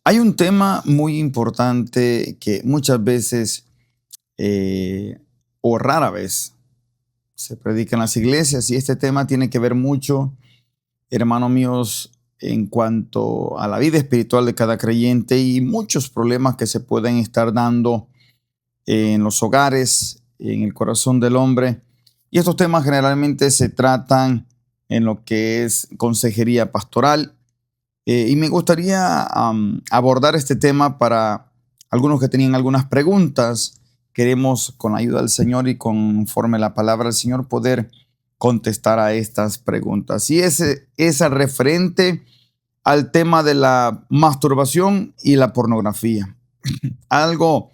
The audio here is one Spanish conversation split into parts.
Hay un tema muy importante que muchas veces o rara vez se predica en las iglesias y este tema tiene que ver mucho, hermanos míos, en cuanto a la vida espiritual de cada creyente y muchos problemas que se pueden estar dando en los hogares, en el corazón del hombre. Y estos temas generalmente se tratan en lo que es consejería pastoral. Y me gustaría abordar este tema para algunos que tenían algunas preguntas. Queremos, con la ayuda del Señor y conforme la palabra del Señor, poder contestar a estas preguntas. Y ese es referente al tema de la masturbación y la pornografía. Algo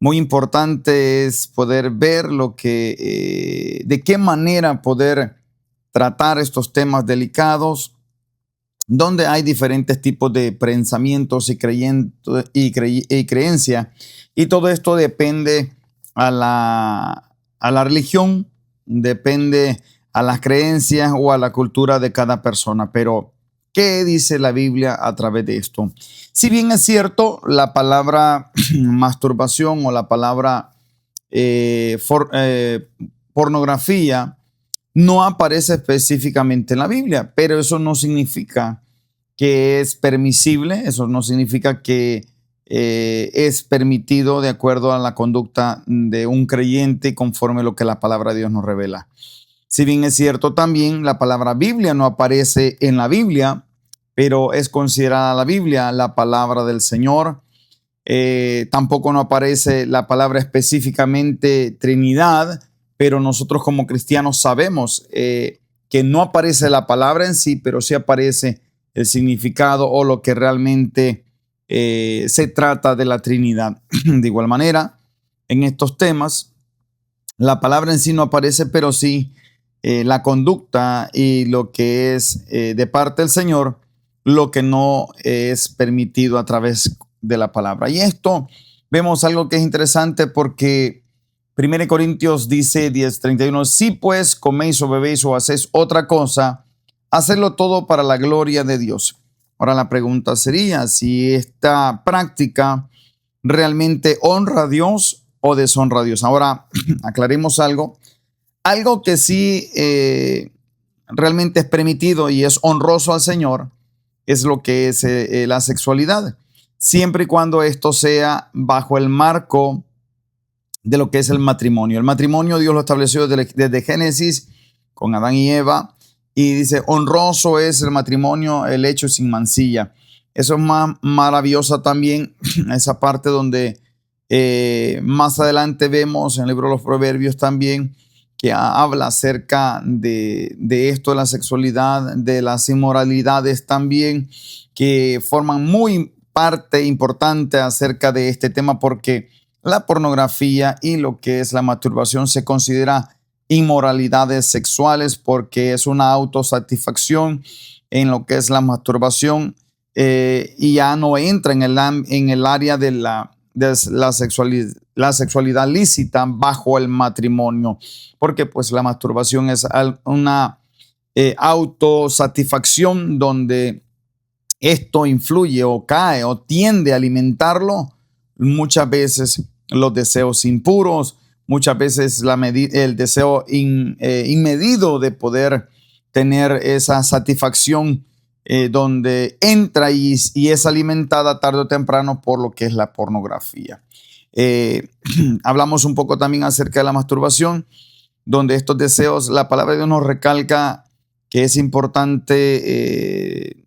muy importante es poder ver de qué manera poder tratar estos temas delicados donde hay diferentes tipos de pensamientos y creencia, y todo esto depende a la religión, depende a las creencias o a la cultura de cada persona. Pero, ¿qué dice la Biblia a través de esto? Si bien es cierto, la palabra masturbación o la palabra pornografía no aparece específicamente en la Biblia, pero eso no significa que es permisible, eso no significa que es permitido de acuerdo a la conducta de un creyente conforme a lo que la palabra de Dios nos revela. Si bien es cierto también, la palabra Biblia no aparece en la Biblia, pero es considerada la Biblia la palabra del Señor. Tampoco no aparece la palabra específicamente Trinidad, pero nosotros como cristianos sabemos que no aparece la palabra en sí, pero sí aparece el significado o lo que realmente se trata de la Trinidad. De igual manera, en estos temas, la palabra en sí no aparece, pero sí la conducta y lo que es de parte del Señor, lo que no es permitido a través de la palabra. Y esto vemos algo que es interesante porque 1 Corintios dice 10:31, si pues coméis o bebéis o hacéis otra cosa, hacerlo todo para la gloria de Dios. Ahora la pregunta sería si esta práctica realmente honra a Dios o deshonra a Dios. Ahora aclaremos algo. Algo que sí realmente es permitido y es honroso al Señor es lo que es la sexualidad, siempre y cuando esto sea bajo el marco de lo que es el matrimonio. El matrimonio Dios lo estableció desde Génesis con Adán y Eva y dice, honroso es el matrimonio, el hecho sin mancilla. Eso es más maravillosa también, esa parte donde más adelante vemos en el libro de los Proverbios también, que habla acerca de esto, de la sexualidad, de las inmoralidades también, que forman muy parte importante acerca de este tema, porque la pornografía y lo que es la masturbación se considera inmoralidades sexuales porque es una autosatisfacción en lo que es la masturbación y ya no entra en el área de la sexualidad lícita bajo el matrimonio, porque pues la masturbación es una autosatisfacción donde esto influye o cae o tiende a alimentarlo muchas veces los deseos impuros, muchas veces el deseo inmedido de poder tener esa satisfacción donde entra y es alimentada tarde o temprano por lo que es la pornografía. Hablamos un poco también acerca de la masturbación, donde estos deseos, la palabra de Dios nos recalca que es importante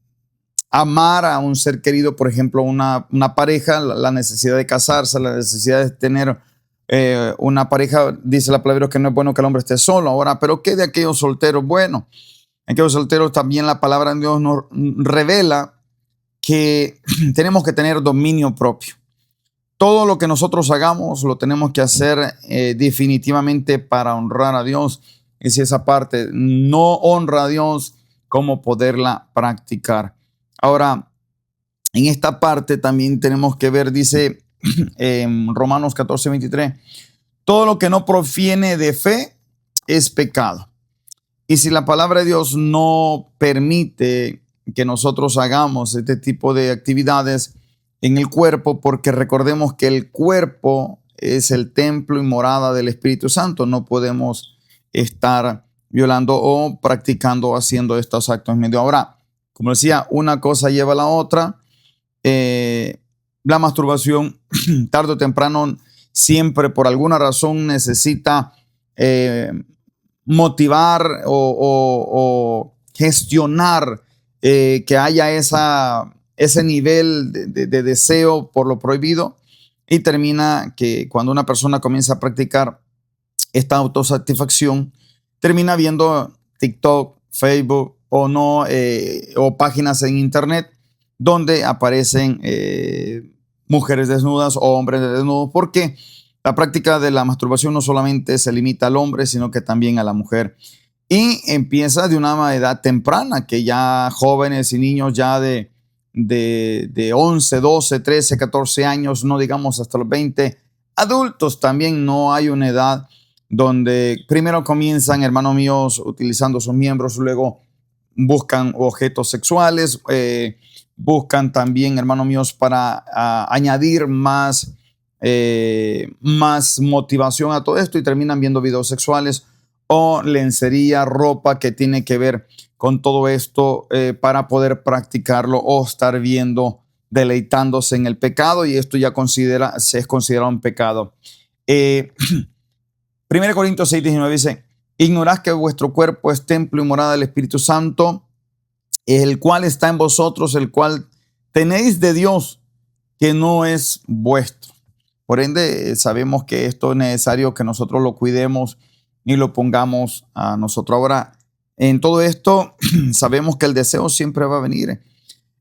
amar a un ser querido, por ejemplo, una pareja, la necesidad de casarse, la necesidad de tener una pareja, dice la palabra que no es bueno que el hombre esté solo. Ahora, ¿pero qué de aquellos solteros? Bueno, en aquellos solteros también la palabra de Dios nos revela que tenemos que tener dominio propio. Todo lo que nosotros hagamos lo tenemos que hacer definitivamente para honrar a Dios. Y si esa parte no honra a Dios, ¿cómo poderla practicar? Ahora, en esta parte también tenemos que ver, dice en Romanos 14:23, todo lo que no proviene de fe es pecado. Y si la palabra de Dios no permite que nosotros hagamos este tipo de actividades, en el cuerpo, porque recordemos que el cuerpo es el templo y morada del Espíritu Santo. No podemos estar violando o practicando o haciendo estos actos en medio. Ahora, como decía, una cosa lleva a la otra. La masturbación, tarde o temprano, siempre por alguna razón necesita motivar o gestionar que haya ese nivel de deseo por lo prohibido, y termina que cuando una persona comienza a practicar esta autosatisfacción, termina viendo TikTok, Facebook o no, o páginas en internet donde aparecen mujeres desnudas o hombres desnudos, porque la práctica de la masturbación no solamente se limita al hombre, sino que también a la mujer. Y empieza de una edad temprana, que ya jóvenes y niños ya de 11, 12, 13, 14 años, no digamos hasta los 20, adultos también, no hay una edad donde primero comienzan, hermanos míos, utilizando sus miembros, luego buscan objetos sexuales, buscan también, hermanos míos, para añadir más motivación a todo esto, y terminan viendo videos sexuales o lencería, ropa que tiene que ver con todo esto para poder practicarlo o estar viendo, deleitándose en el pecado, y esto ya se es considerado un pecado. 1 Corintios 6:19 dice: ignorad que vuestro cuerpo es templo y morada del Espíritu Santo, el cual está en vosotros, el cual tenéis de Dios, que no es vuestro. Por ende, sabemos que esto es necesario que nosotros lo cuidemos y lo pongamos a nosotros. Ahora, en todo esto, sabemos que el deseo siempre va a venir,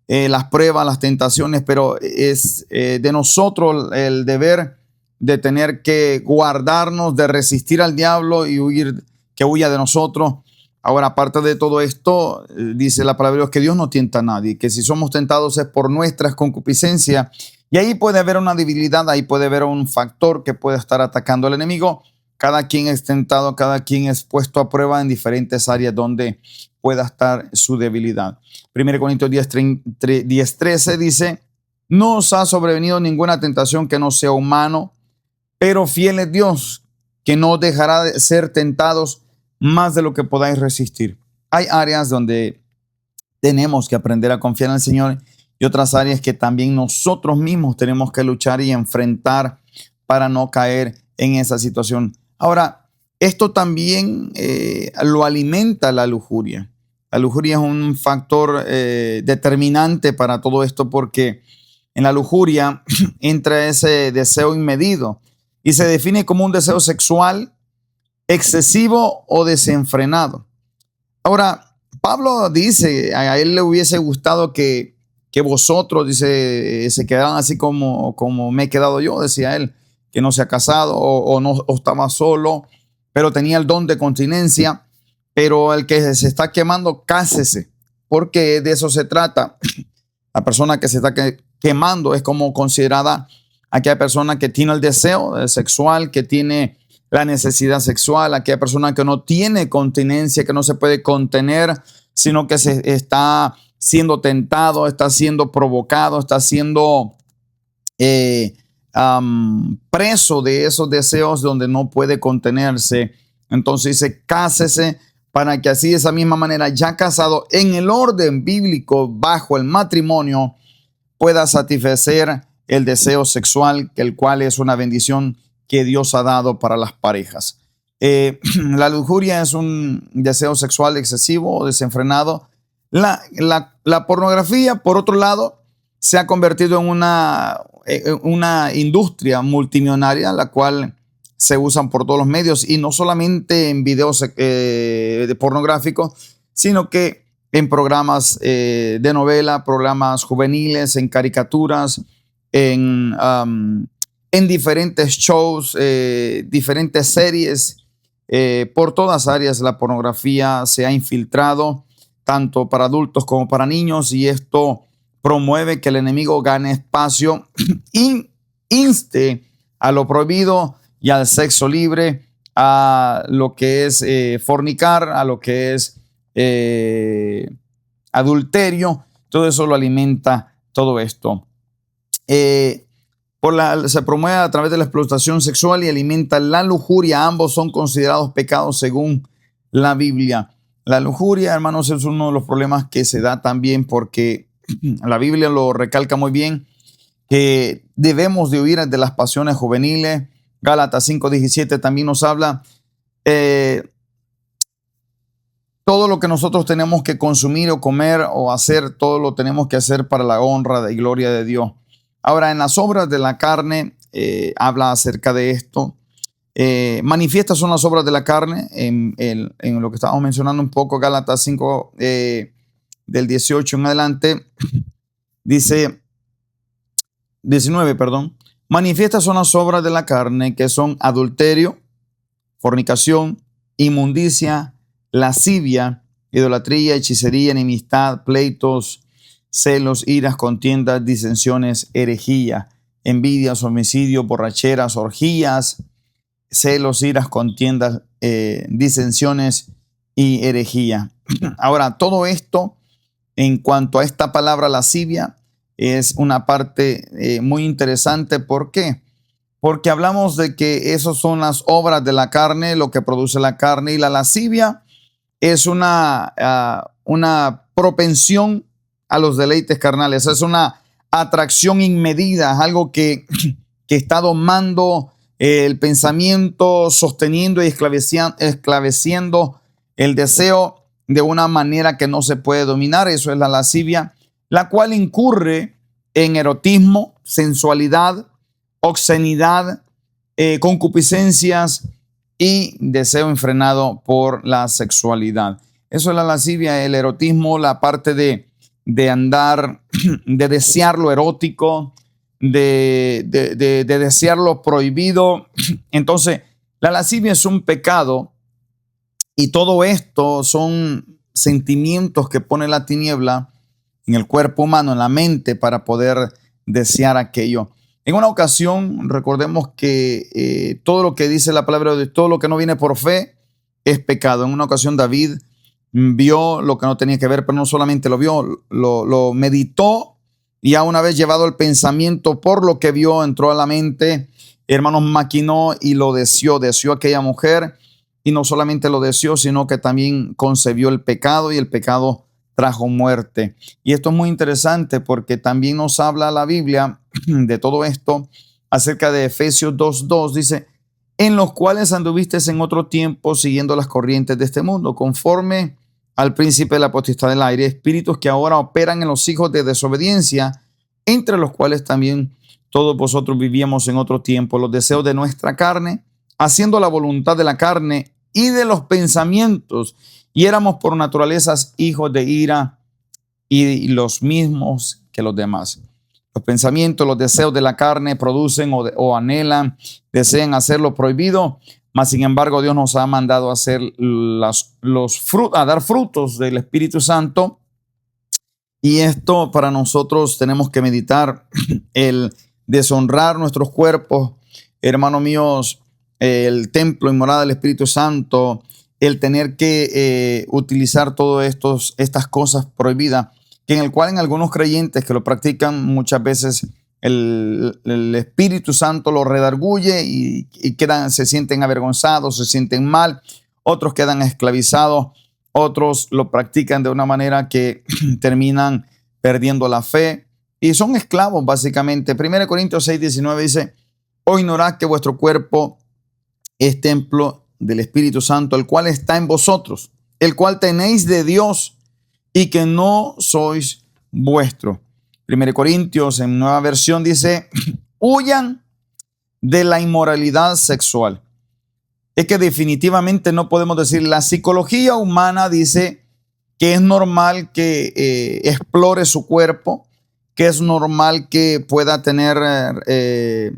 las pruebas, las tentaciones, pero es de nosotros el deber de tener que guardarnos, de resistir al diablo y huir, que huya de nosotros. Ahora, aparte de todo esto, dice la palabra de Dios que Dios no tienta a nadie, que si somos tentados es por nuestras concupiscencias, y ahí puede haber una debilidad, ahí puede haber un factor que puede estar atacando al enemigo. Cada quien es tentado, cada quien es puesto a prueba en diferentes áreas donde pueda estar su debilidad. 1 Corintios 10:13 dice: no os ha sobrevenido ninguna tentación que no sea humano, pero fiel es Dios, que no dejará de ser tentados más de lo que podáis resistir. Hay áreas donde tenemos que aprender a confiar en el Señor, y otras áreas que también nosotros mismos tenemos que luchar y enfrentar para no caer en esa situación. Ahora, esto también lo alimenta la lujuria. La lujuria es un factor determinante para todo esto, porque en la lujuria entra ese deseo inmedido y se define como un deseo sexual excesivo o desenfrenado. Ahora, Pablo dice, a él le hubiese gustado que vosotros, dice, se quedaran así como me he quedado yo, decía él, que no se ha casado o no, o estaba solo, pero tenía el don de continencia. Pero el que se está quemando, cásese, porque de eso se trata. La persona que se está quemando es como considerada aquella persona que tiene el deseo sexual, que tiene la necesidad sexual, aquella persona que no tiene continencia, que no se puede contener, sino que se está siendo tentado, está siendo provocado, está siendo preso de esos deseos donde no puede contenerse. Entonces dice: cásese, para que así, de esa misma manera, ya casado en el orden bíblico bajo el matrimonio, pueda satisfacer el deseo sexual, el cual es una bendición que Dios ha dado para las parejas. La lujuria es un deseo sexual excesivo o desenfrenado. La pornografía, por otro lado, se ha convertido en una industria multimillonaria, la cual se usan por todos los medios, y no solamente en videos pornográficos, sino que en programas de novela, programas juveniles, en caricaturas, en diferentes shows, diferentes series. Por todas áreas la pornografía se ha infiltrado, tanto para adultos como para niños, y esto promueve que el enemigo gane espacio y inste a lo prohibido y al sexo libre, a lo que es fornicar, a lo que es adulterio. Todo eso lo alimenta todo esto. eh, se promueve a través de la explotación sexual y alimenta la lujuria. Ambos son considerados pecados según la Biblia. La lujuria, hermanos, es uno de los problemas que se da también porque la Biblia lo recalca muy bien, que debemos de huir de las pasiones juveniles. Gálatas 5:17 también nos habla todo lo que nosotros tenemos que consumir o comer o hacer, todo lo tenemos que hacer para la honra y gloria de Dios. Ahora, en las obras de la carne, habla acerca de esto. Manifiestas son las obras de la carne, en lo que estábamos mencionando un poco, Gálatas 5, del 18 en adelante, dice, 19, perdón. Manifiestas son las obras de la carne, que son adulterio, fornicación, inmundicia, lascivia, idolatría, hechicería, enemistad, pleitos, celos, iras, contiendas, disensiones, herejía, envidias, homicidios, borracheras, orgías, celos, iras, contiendas, disensiones y herejía. Ahora, todo esto en cuanto a esta palabra lascivia es una parte muy interesante. ¿Por qué? Porque hablamos de que esas son las obras de la carne, lo que produce la carne, y la lascivia es una propensión a los deleites carnales, es una atracción inmedida, es algo que está domando el pensamiento, sosteniendo y esclaveciendo el deseo de una manera que no se puede dominar. Eso es la lascivia, la cual incurre en erotismo, sensualidad, obscenidad, concupiscencias y deseo enfrenado por la sexualidad. Eso es la lascivia, el erotismo, la parte de andar, de desear lo erótico, de desear lo prohibido. Entonces, la lascivia es un pecado y todo esto son sentimientos que pone la tiniebla en el cuerpo humano, en la mente, para poder desear aquello. En una ocasión, recordemos que todo lo que dice la palabra de Dios, todo lo que no viene por fe es pecado. En una ocasión David vio lo que no tenía que ver, pero no solamente lo vio, lo meditó, y ya una vez llevado el pensamiento por lo que vio, entró a la mente, hermanos, maquinó y lo deseó a aquella mujer, y no solamente lo deseó, sino que también concebió el pecado, y el pecado trajo muerte. Y esto es muy interesante porque también nos habla la Biblia de todo esto acerca de Efesios 2:2. Dice, en los cuales anduviste en otro tiempo siguiendo las corrientes de este mundo, conforme al príncipe de la potestad del aire, espíritus que ahora operan en los hijos de desobediencia, entre los cuales también todos vosotros vivíamos en otro tiempo, los deseos de nuestra carne, haciendo la voluntad de la carne y de los pensamientos, y éramos por naturalezas hijos de ira y los mismos que los demás. Los pensamientos, los deseos de la carne producen o anhelan, desean hacer lo prohibido, mas sin embargo Dios nos ha mandado a hacer a dar frutos del Espíritu Santo. Y esto para nosotros tenemos que meditar el deshonrar nuestros cuerpos, hermanos míos, el templo y morada del Espíritu Santo, el tener que utilizar todas estas cosas prohibidas, que en el cual en algunos creyentes que lo practican muchas veces el Espíritu Santo los redarguye y se sienten avergonzados, se sienten mal, otros quedan esclavizados, otros lo practican de una manera que terminan perdiendo la fe y son esclavos básicamente. 1 Corintios 6:19 dice, o ignorad que vuestro cuerpo es templo del Espíritu Santo, el cual está en vosotros, el cual tenéis de Dios y que no sois vuestro. 1 Corintios en nueva versión dice, huyan de la inmoralidad sexual. Es que definitivamente no podemos decir, la psicología humana dice que es normal que explore su cuerpo, que es normal que pueda tener, que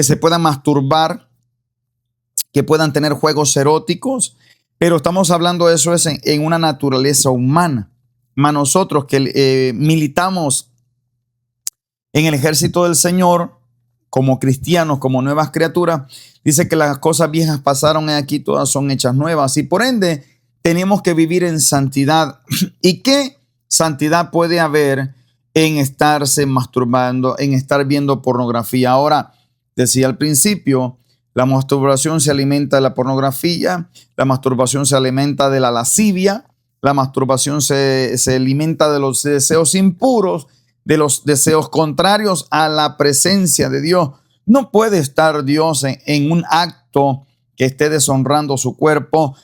se pueda masturbar, que puedan tener juegos eróticos, pero estamos hablando de eso en una naturaleza humana. Mas nosotros que militamos en el ejército del Señor, como cristianos, como nuevas criaturas, dice que las cosas viejas pasaron y aquí todas son hechas nuevas. Y por ende, tenemos que vivir en santidad. ¿Y qué santidad puede haber en estarse masturbando, en estar viendo pornografía. Ahora, decía al principio, la masturbación se alimenta de la pornografía, la masturbación se alimenta de la lascivia, la masturbación se alimenta de los deseos impuros, de los deseos contrarios a la presencia de Dios. No puede estar Dios en un acto que esté deshonrando su cuerpo,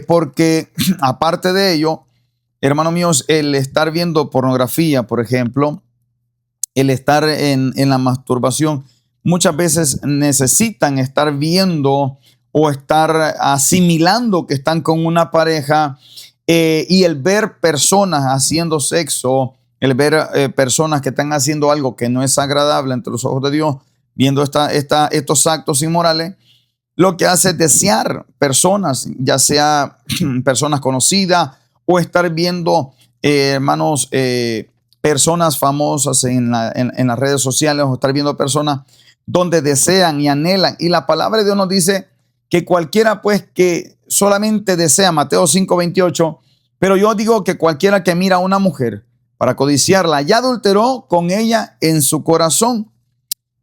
porque aparte de ello, hermanos míos, el estar viendo pornografía, por ejemplo, el estar en la masturbación, muchas veces necesitan estar viendo o estar asimilando que están con una pareja, y el ver personas haciendo sexo, el ver personas que están haciendo algo que no es agradable ante los ojos de Dios, viendo estos actos inmorales, lo que hace es desear personas, ya sea personas conocidas o estar viendo, hermanos, personas famosas en las redes sociales, o estar viendo personas donde desean y anhelan. Y la palabra de Dios nos dice que cualquiera pues que solamente desea, Mateo 5:28, pero yo digo que cualquiera que mira a una mujer para codiciarla, ya adulteró con ella en su corazón.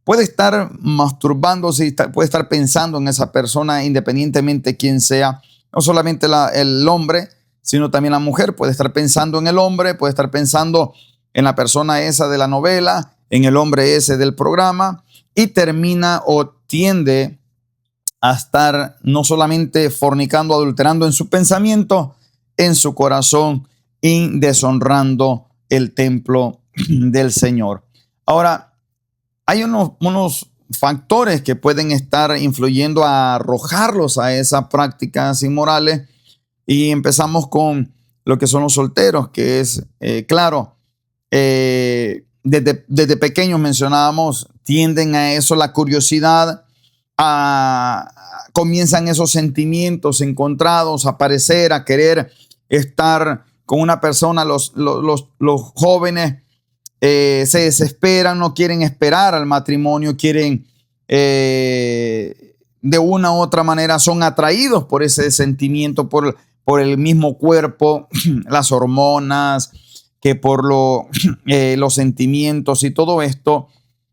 Puede estar masturbándose, puede estar pensando en esa persona independientemente de quién sea, no solamente el hombre, sino también la mujer. Puede estar pensando en el hombre, puede estar pensando en la persona esa de la novela, en el hombre ese del programa, y termina o tiende a estar no solamente fornicando, adulterando en su pensamiento, en su corazón, y deshonrando el templo del Señor. Ahora, hay unos factores que pueden estar influyendo a arrojarlos a esas prácticas inmorales, y empezamos con lo que son los solteros, que es, claro, desde pequeños mencionábamos, tienden a eso, la curiosidad, comienzan esos sentimientos encontrados a aparecer, a querer estar con una persona. Los jóvenes se desesperan, no quieren esperar al matrimonio, quieren de una u otra manera, son atraídos por ese sentimiento, por el mismo cuerpo, las hormonas, que por los sentimientos y todo esto,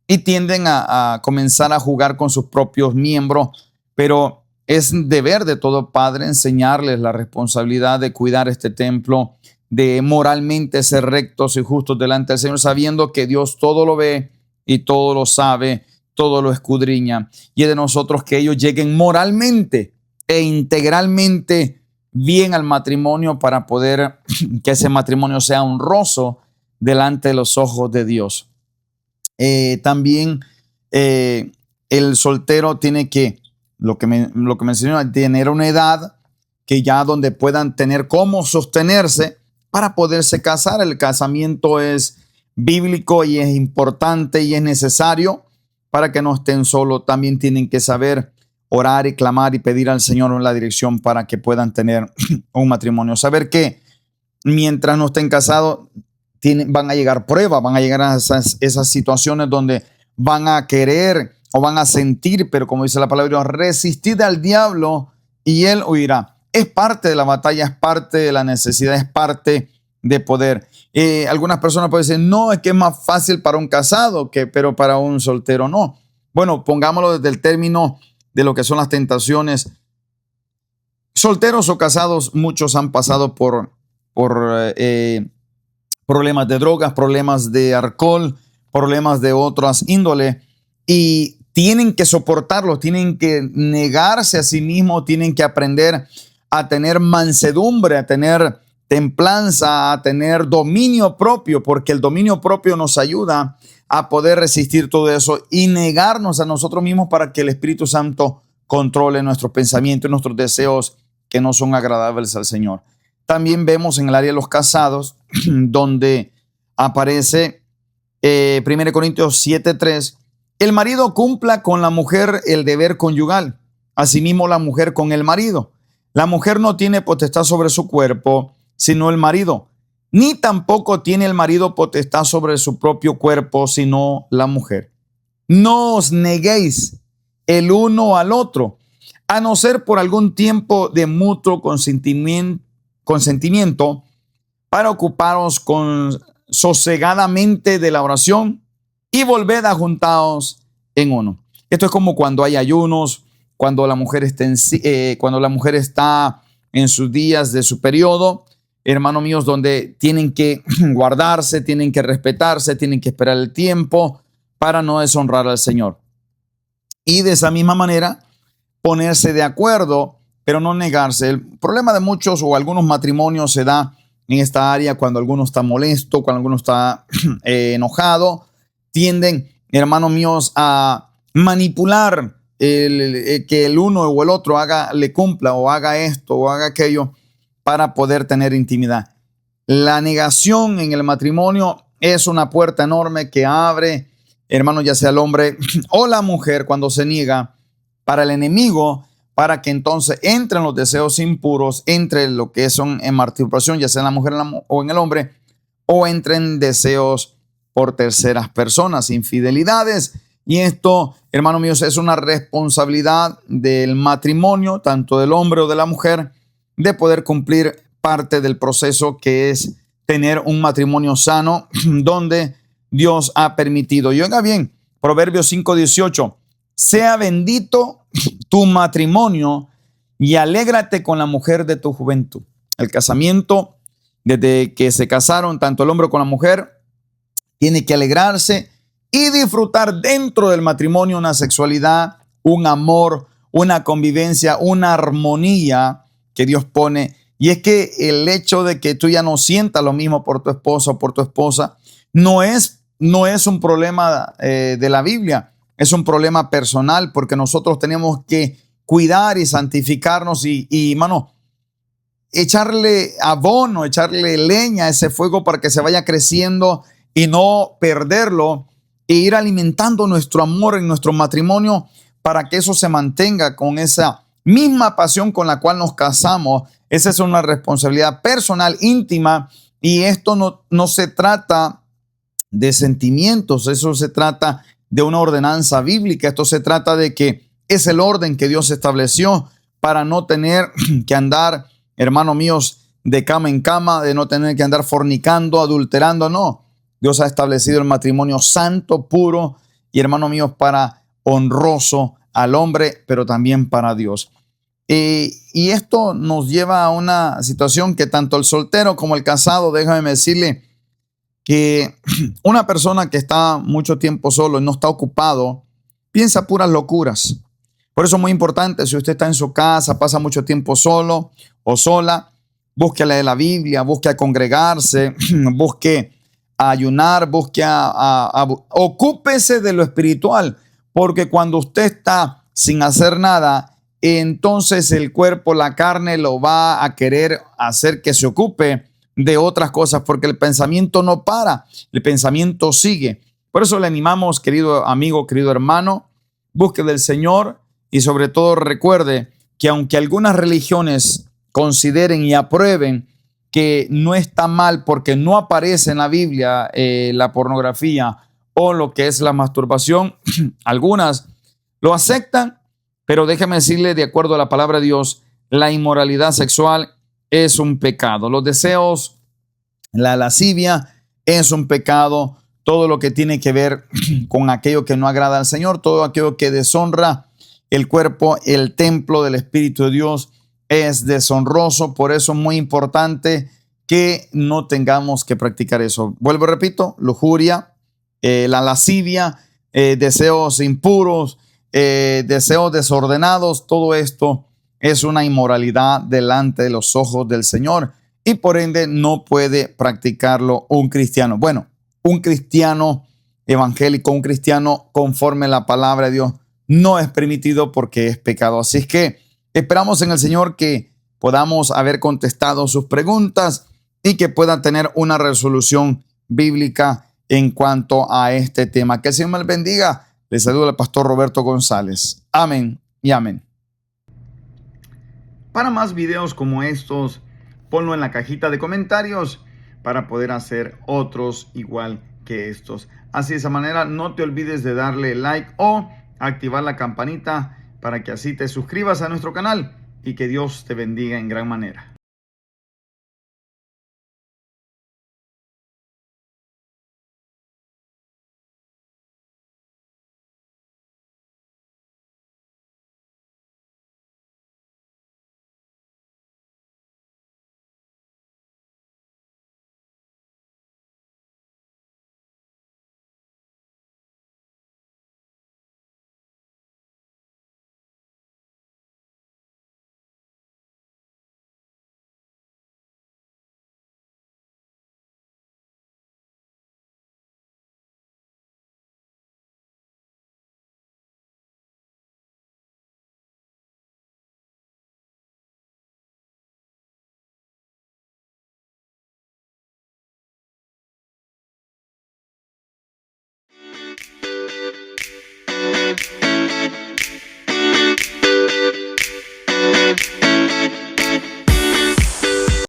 y tienden a comenzar a jugar con sus propios miembros. Pero es deber de todo padre enseñarles la responsabilidad de cuidar este templo, de moralmente ser rectos y justos delante del Señor, sabiendo que Dios todo lo ve y todo lo sabe, todo lo escudriña. Y es de nosotros que ellos lleguen moralmente e integralmente bien al matrimonio, para poder que ese matrimonio sea honroso delante de los ojos de Dios. También el soltero tiene que, lo que mencioné, tener una edad que ya donde puedan tener cómo sostenerse para poderse casar. El casamiento es bíblico y es importante y es necesario para que no estén solos. También tienen que saber orar y clamar y pedir al Señor la dirección para que puedan tener un matrimonio. Saber que mientras no estén casados, van a llegar pruebas, van a llegar a esas situaciones donde van a querer o van a sentir, pero como dice la palabra de Dios, resistid al diablo y él huirá. Es parte de la batalla, es parte de la necesidad, es parte de poder. Algunas personas pueden decir, no, es que es más fácil para un casado, pero para un soltero no. Bueno, pongámoslo desde el término de lo que son las tentaciones. Solteros o casados, muchos han pasado por problemas de drogas, problemas de alcohol, problemas de otras índoles, y tienen que soportarlo, tienen que negarse a sí mismos, tienen que aprender a tener mansedumbre, a tener templanza, a tener dominio propio, porque el dominio propio nos ayuda a poder resistir todo eso y negarnos a nosotros mismos para que el Espíritu Santo controle nuestros pensamientos y nuestros deseos que no son agradables al Señor. También vemos en el área de los casados, donde aparece 1 Corintios 7:3, el marido cumpla con la mujer el deber conyugal, asimismo la mujer con el marido. La mujer no tiene potestad sobre su cuerpo, sino el marido, ni tampoco tiene el marido potestad sobre su propio cuerpo, sino la mujer. No os neguéis el uno al otro, a no ser por algún tiempo de mutuo consentimiento, para ocuparos con sosegadamente de la oración y volved a juntaos en uno. Esto es como cuando hay ayunos, cuando la mujer está en sus días de su periodo, hermanos míos, donde tienen que guardarse, tienen que respetarse, tienen que esperar el tiempo para no deshonrar al Señor. Y de esa misma manera, ponerse de acuerdo, pero no negarse. El problema de muchos o algunos matrimonios se da en esta área cuando alguno está molesto, cuando alguno está enojado. Tienden, hermanos míos, a manipular que el uno o el otro le cumpla o haga esto o haga aquello para poder tener intimidad. La negación en el matrimonio es una puerta enorme que abre, hermanos, ya sea el hombre o la mujer, cuando se niega, para el enemigo, para que entonces entren los deseos impuros, entre lo que son en masturbación, ya sea en la mujer o en el hombre, o entren deseos por terceras personas, infidelidades. Y esto, hermanos míos, es una responsabilidad del matrimonio, tanto del hombre o de la mujer, de poder cumplir parte del proceso que es tener un matrimonio sano, donde Dios ha permitido. Y oiga bien, Proverbios 5:18, sea bendito tu matrimonio y alégrate con la mujer de tu juventud. El casamiento, desde que se casaron, tanto el hombre como la mujer, tiene que alegrarse y disfrutar dentro del matrimonio una sexualidad, un amor, una convivencia, una armonía que Dios pone. Y es que el hecho de que tú ya no sientas lo mismo por tu esposo o por tu esposa no es un problema de la Biblia, es un problema personal, porque nosotros tenemos que cuidar y santificarnos y mano, echarle abono, echarle leña a ese fuego para que se vaya creciendo y no perderlo, e ir alimentando nuestro amor en nuestro matrimonio para que eso se mantenga con esa misma pasión con la cual nos casamos. Esa es una responsabilidad personal, íntima, y esto no se trata de sentimientos, eso se trata de una ordenanza bíblica. Esto se trata de que es el orden que Dios estableció para no tener que andar, hermanos míos, de cama en cama, de no tener que andar fornicando, adulterando, no. Dios ha establecido el matrimonio santo, puro y, hermanos míos, para honroso al hombre, pero también para Dios. Y esto nos lleva a una situación que tanto el soltero como el casado, déjame decirle que una persona que está mucho tiempo solo y no está ocupado, piensa puras locuras. Por eso es muy importante, si usted está en su casa, pasa mucho tiempo solo o sola, busque a leer la Biblia, busque a congregarse, busque a ayunar, busque ocúpese de lo espiritual, porque cuando usted está sin hacer nada, entonces el cuerpo, la carne lo va a querer hacer que se ocupe de otras cosas, porque el pensamiento no para, el pensamiento sigue. Por eso le animamos, querido amigo, querido hermano, busque del Señor y sobre todo recuerde que aunque algunas religiones consideren y aprueben que no está mal porque no aparece en la Biblia la pornografía o lo que es la masturbación, algunas lo aceptan, pero déjeme decirle, de acuerdo a la palabra de Dios, la inmoralidad sexual es un pecado. Los deseos, la lascivia es un pecado. Todo lo que tiene que ver con aquello que no agrada al Señor, todo aquello que deshonra el cuerpo, el templo del Espíritu de Dios, es deshonroso. Por eso es muy importante que no tengamos que practicar eso. Vuelvo y repito, lujuria, la lascivia, deseos impuros, deseos desordenados, todo esto es una inmoralidad delante de los ojos del Señor y por ende no puede practicarlo un cristiano. Bueno, un cristiano evangélico, un cristiano conforme a la palabra de Dios, no es permitido porque es pecado. Así es que esperamos en el Señor que podamos haber contestado sus preguntas y que puedan tener una resolución bíblica en cuanto a este tema. Que el Señor me bendiga. Les saluda el pastor Roberto González. Amén y amén. Para más videos como estos, ponlo en la cajita de comentarios para poder hacer otros igual que estos. Así de esa manera no te olvides de darle like o activar la campanita para que así te suscribas a nuestro canal y que Dios te bendiga en gran manera.